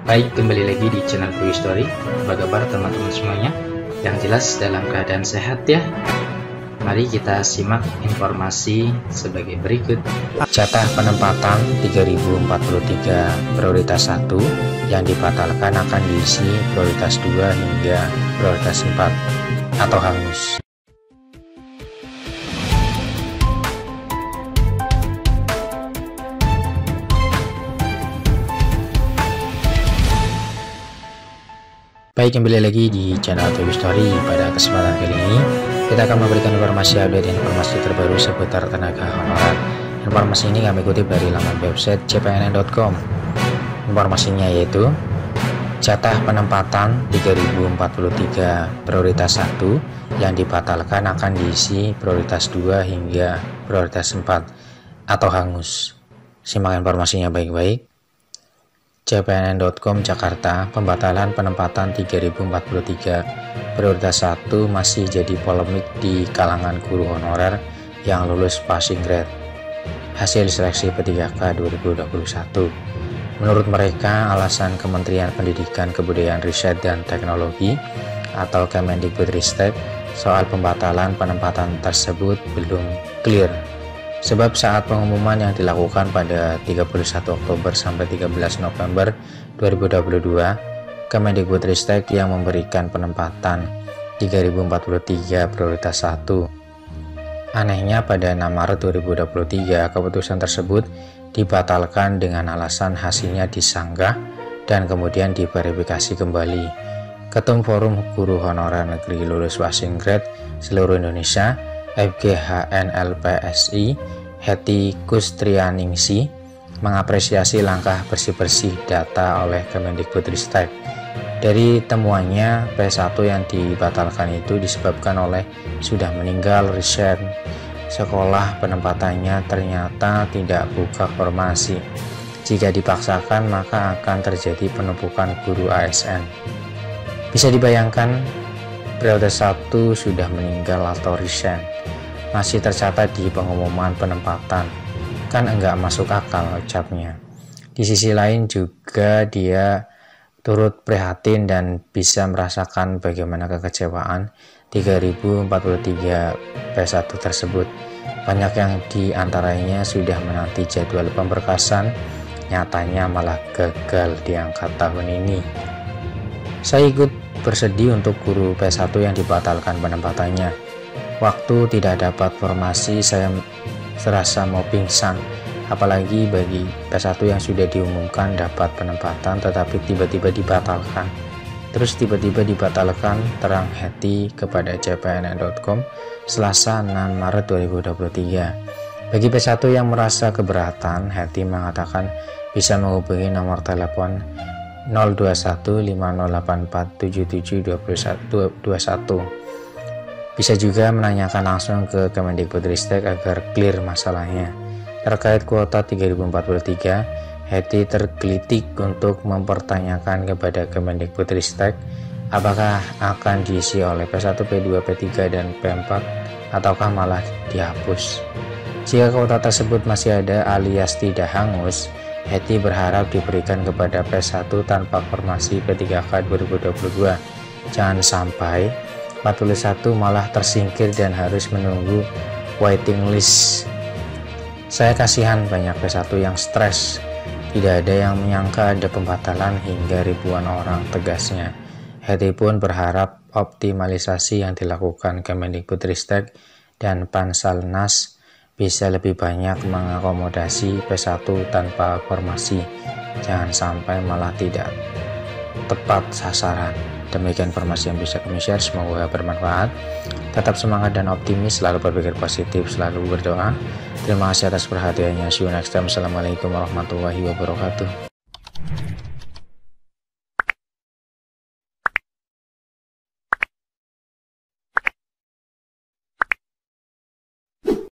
Baik, kembali lagi di channel Quick Story. Apa kabar teman-teman semuanya? Yang jelas dalam keadaan sehat ya. Mari kita simak informasi sebagai berikut. Jatah penempatan 3043 prioritas 1 yang dibatalkan akan diisi prioritas 2 hingga prioritas 4 atau hangus. Baik, kembali lagi di channel Quick Story. Pada kesempatan kali ini kita akan memberikan informasi terbaru seputar tenaga honorer. Informasi ini kami kutip dari laman website cpnn.com. Informasinya yaitu jatah penempatan 3043 prioritas 1 yang dibatalkan akan diisi prioritas 2 hingga prioritas 4 atau hangus. Simak informasinya baik-baik. cpnn.com Jakarta, pembatalan penempatan 3043 prioritas 1 masih jadi polemik di kalangan guru honorer yang lulus passing grade hasil seleksi P3K 2021. Menurut mereka, alasan Kementerian Pendidikan, Kebudayaan, Riset, dan Teknologi atau Kemendikbudristek soal pembatalan penempatan tersebut belum clear. Sebab saat pengumuman yang dilakukan pada 31 Oktober sampai 13 November 2022, Kemendikbudristek yang memberikan penempatan 3043 prioritas 1. Anehnya pada 6 Maret 2023, keputusan tersebut dibatalkan dengan alasan hasilnya disanggah dan kemudian diverifikasi kembali. Ketum Forum Guru Honorer Negeri Lulus Passing Grade seluruh Indonesia FGHNLPSI Hetty Kustrianingsih mengapresiasi langkah bersih-bersih data oleh Kemendikbudristek. Dari temuannya, P1 yang dibatalkan itu disebabkan oleh sudah meninggal riset sekolah penempatannya ternyata tidak buka formasi. Jika dipaksakan maka akan terjadi penumpukan guru ASN. Bisa dibayangkan prioritas 1 sudah meninggal atau resign masih tercatat di pengumuman penempatan, kan enggak masuk akal ucapnya. Di sisi lain juga dia turut prihatin dan bisa merasakan bagaimana kekecewaan 3043 P1 tersebut. Banyak yang diantaranya sudah menanti jadwal pemberkasan, nyatanya malah gagal diangkat tahun ini. Saya ikut bersedih untuk guru P1 yang dibatalkan penempatannya. Waktu tidak dapat formasi, saya serasa mau pingsan. Apalagi bagi P1 yang sudah diumumkan dapat penempatan tetapi tiba-tiba dibatalkan. Terus tiba-tiba dibatalkan, terang Hetty kepada cpnn.com Selasa 6 Maret 2023. Bagi P1 yang merasa keberatan, Hetty mengatakan bisa menghubungi nomor telepon 02150847721. Bisa juga menanyakan langsung ke Kemendikbudristek agar clear masalahnya. Terkait kuota 3043, Hetty tergelitik untuk mempertanyakan kepada Kemendikbudristek apakah akan diisi oleh P1, P2, P3, dan P4 ataukah malah dihapus. Jika kuota tersebut masih ada alias tidak hangus, Hetty berharap diberikan kepada P1 tanpa formasi P3K 2022. Jangan sampai 41 malah tersingkir dan harus menunggu waiting list. Saya kasihan banyak P1 yang stres. Tidak ada yang menyangka ada pembatalan hingga ribuan orang, tegasnya. Hetty pun berharap optimalisasi yang dilakukan Kemendikbudristek dan Pansalnas bisa lebih banyak mengakomodasi P1 tanpa formasi. Jangan sampai malah tidak tepat sasaran. Demikian informasi yang bisa kami share, semoga bermanfaat. Tetap semangat dan optimis, selalu berpikir positif, selalu berdoa. Terima kasih atas perhatiannya. See you next time. Assalamualaikum warahmatullahi wabarakatuh.